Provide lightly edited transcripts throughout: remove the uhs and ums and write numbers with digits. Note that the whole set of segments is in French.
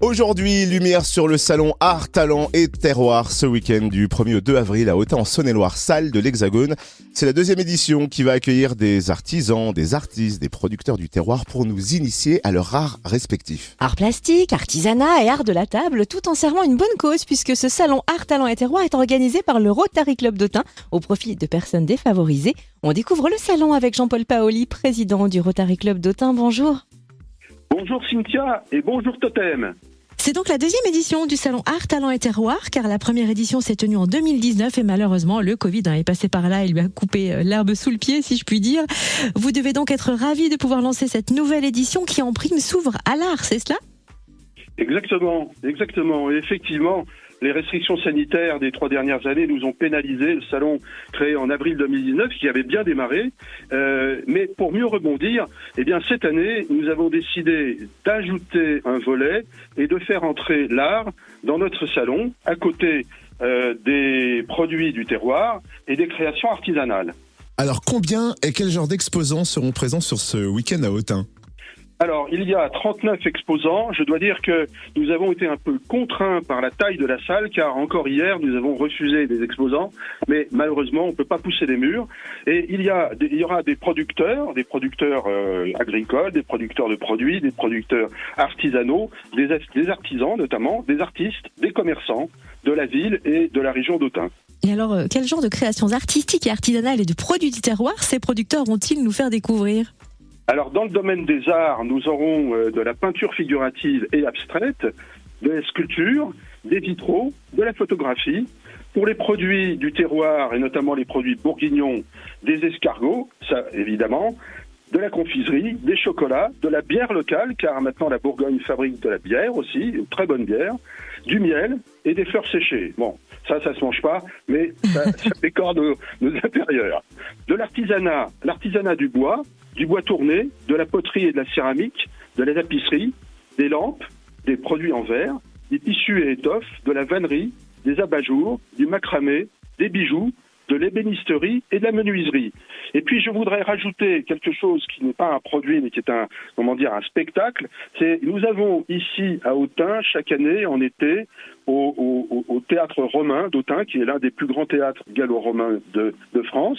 Aujourd'hui, lumière sur le salon Art, Talent et Terroir ce week-end du 1er au 2 avril à Autun en Saône-et-Loire, salle de l'Hexagone. C'est la deuxième édition qui va accueillir des artisans, des artistes, des producteurs du terroir pour nous initier à leur art respectif. Art plastique, artisanat et art de la table, tout en servant une bonne cause puisque ce salon Art, Talent et Terroir est organisé par le Rotary Club d'Autun au profit de personnes défavorisées. On découvre le salon avec Jean-Paul Paoli, président du Rotary Club d'Autun. Bonjour. Bonjour Cynthia et bonjour Totem. C'est donc la deuxième édition du salon Art, Talent et Terroir, car la première édition s'est tenue en 2019 et malheureusement le Covid est passé par là et lui a coupé l'herbe sous le pied, si je puis dire. Vous devez donc être ravis de pouvoir lancer cette nouvelle édition qui en prime s'ouvre à l'art, c'est cela ? Exactement. Et effectivement, les restrictions sanitaires des 3 dernières années nous ont pénalisé. Le salon créé en avril 2019, qui avait bien démarré. Mais pour mieux rebondir, cette année, nous avons décidé d'ajouter un volet et de faire entrer l'art dans notre salon, à côté des produits du terroir et des créations artisanales. Alors combien et quel genre d'exposants seront présents sur ce week-end à Autun ? Alors, il y a 39 exposants. Je dois dire que nous avons été un peu contraints par la taille de la salle, car encore hier, nous avons refusé des exposants. Mais malheureusement, on ne peut pas pousser les murs. Et il y aura des producteurs agricoles, des producteurs de produits, des producteurs artisanaux, des artisans notamment, des artistes, des commerçants de la ville et de la région d'Autun. Et alors, quel genre de créations artistiques et artisanales et de produits du terroir ces producteurs vont-ils nous faire découvrir ? Alors, dans le domaine des arts, nous aurons de la peinture figurative et abstraite, des sculptures, des vitraux, de la photographie. Pour les produits du terroir, et notamment les produits bourguignons, des escargots, ça évidemment, de la confiserie, des chocolats, de la bière locale, car maintenant la Bourgogne fabrique de la bière aussi, une très bonne bière, du miel et des fleurs séchées. Bon, ça se mange pas, mais ça décore nos intérieurs. De l'artisanat du bois tourné, de la poterie et de la céramique, de la tapisserie, des lampes, des produits en verre, des tissus et étoffes, de la vannerie, des abat-jours, du macramé, des bijoux, de l'ébénisterie et de la menuiserie. Et puis je voudrais rajouter quelque chose qui n'est pas un produit, mais qui est un spectacle. Nous avons ici à Autun, chaque année en été, au théâtre romain d'Autun, qui est l'un des plus grands théâtres gallo-romains de France,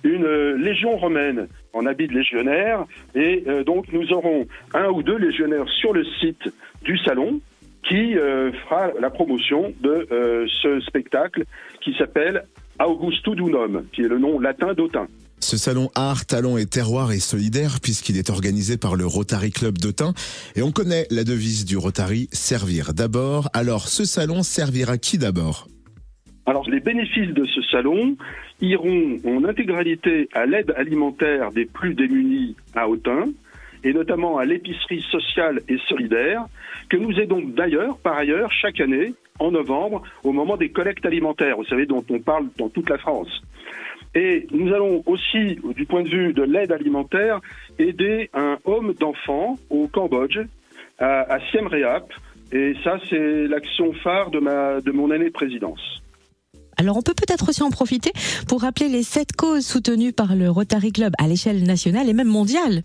une légion romaine en habit de légionnaire. Et donc nous aurons 1 ou 2 légionnaires sur le site du salon qui fera la promotion de ce spectacle qui s'appelle Augustudunum, qui est le nom latin d'Autun. Ce salon Art, Talent et Terroir est solidaire puisqu'il est organisé par le Rotary Club d'Autun. Et on connaît la devise du Rotary, servir d'abord. Alors ce salon servira qui d'abord ? Alors les bénéfices de ce salon iront en intégralité à l'aide alimentaire des plus démunis à Autun, et notamment à l'épicerie sociale et solidaire, que nous aidons d'ailleurs, par ailleurs, chaque année, en novembre, au moment des collectes alimentaires, vous savez, dont on parle dans toute la France. Et nous allons aussi, du point de vue de l'aide alimentaire, aider un homme d'enfant au Cambodge, à Siem Reap, et ça, c'est l'action phare de mon année de présidence. Alors on peut peut-être aussi en profiter pour rappeler les 7 causes soutenues par le Rotary Club à l'échelle nationale et même mondiale.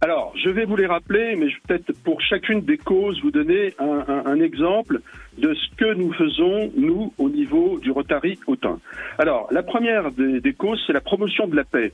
Alors, je vais vous les rappeler, mais je vais peut-être pour chacune des causes vous donner un exemple de ce que nous faisons, nous, au niveau du Rotary Autun. Alors, la première des causes, c'est la promotion de la paix.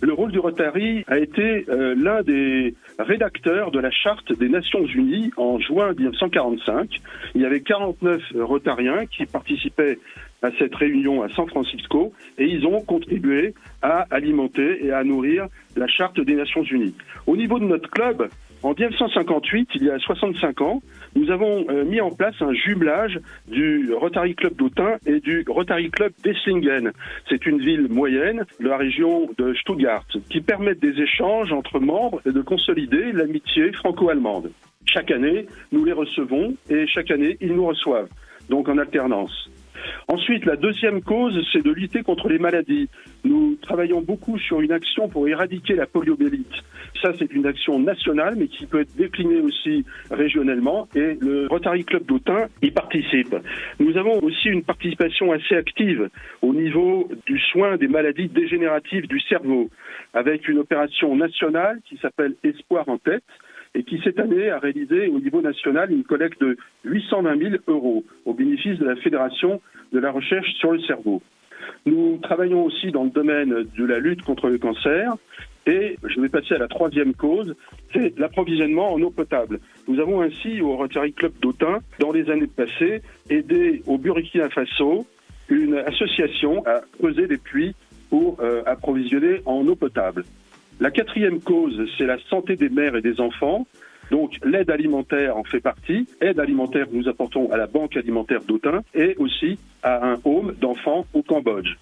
Le rôle du Rotary a été l'un des rédacteurs de la Charte des Nations Unies en juin 1945. Il y avait 49 Rotariens qui participaient à cette réunion à San Francisco et ils ont contribué à alimenter et à nourrir la Charte des Nations Unies. Au niveau de notre club, en 1958, il y a 65 ans, nous avons mis en place un jumelage du Rotary Club d'Autun et du Rotary Club d'Esslingen. C'est une ville moyenne de la région de Stuttgart qui permettent des échanges entre membres et de consolider l'amitié franco-allemande. Chaque année, nous les recevons et chaque année, ils nous reçoivent, donc en alternance. Ensuite, la deuxième cause, c'est de lutter contre les maladies. Nous travaillons beaucoup sur une action pour éradiquer la poliomyélite. Ça, c'est une action nationale, mais qui peut être déclinée aussi régionalement, et le Rotary Club d'Autun y participe. Nous avons aussi une participation assez active au niveau du soin des maladies dégénératives du cerveau, avec une opération nationale qui s'appelle Espoir en tête, et qui cette année a réalisé au niveau national une collecte de 820 000 € au bénéfice de la Fédération de la recherche sur le cerveau. Nous travaillons aussi dans le domaine de la lutte contre le cancer et je vais passer à la troisième cause, c'est l'approvisionnement en eau potable. Nous avons ainsi au Rotary Club d'Autun, dans les années passées, aidé au Burkina Faso une association à creuser des puits pour approvisionner en eau potable. La quatrième cause, c'est la santé des mères et des enfants. Donc l'aide alimentaire en fait partie. Aide alimentaire que nous apportons à la Banque alimentaire d'Autun et aussi à un home d'enfants au Cambodge.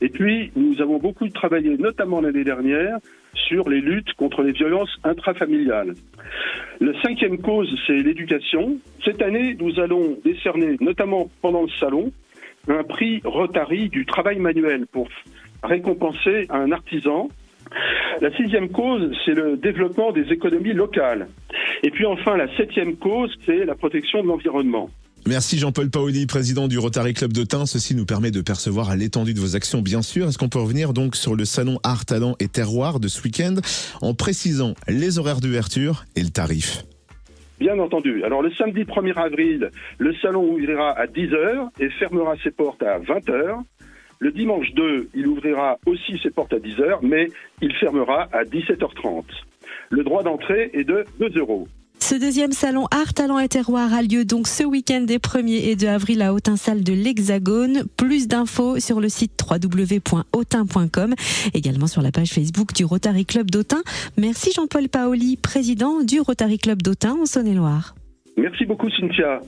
Et puis nous avons beaucoup travaillé, notamment l'année dernière, sur les luttes contre les violences intrafamiliales. La cinquième cause, c'est l'éducation. Cette année, nous allons décerner, notamment pendant le salon, un prix Rotary du travail manuel pour récompenser un artisan. La sixième cause, c'est le développement des économies locales. Et puis enfin, la septième cause, c'est la protection de l'environnement. Merci Jean-Paul Paoli, président du Rotary Club d'Autun. Ceci nous permet de percevoir l'étendue de vos actions, bien sûr. Est-ce qu'on peut revenir donc sur le salon Art, Talent et Terroir de ce week-end en précisant les horaires d'ouverture et le tarif? Bien entendu. Alors le samedi 1er avril, le salon ouvrira à 10h et fermera ses portes à 20h. Le dimanche 2, il ouvrira aussi ses portes à 10h, mais il fermera à 17h30. Le droit d'entrée est de 2 €. Ce deuxième salon Art, Talent et Terroir a lieu donc ce week-end des 1er et 2 avril à Autun-Salle de l'Hexagone. Plus d'infos sur le site www.autun.com, également sur la page Facebook du Rotary Club d'Autun. Merci Jean-Paul Paoli, président du Rotary Club d'Autun en Saône-et-Loire. Merci beaucoup Cynthia.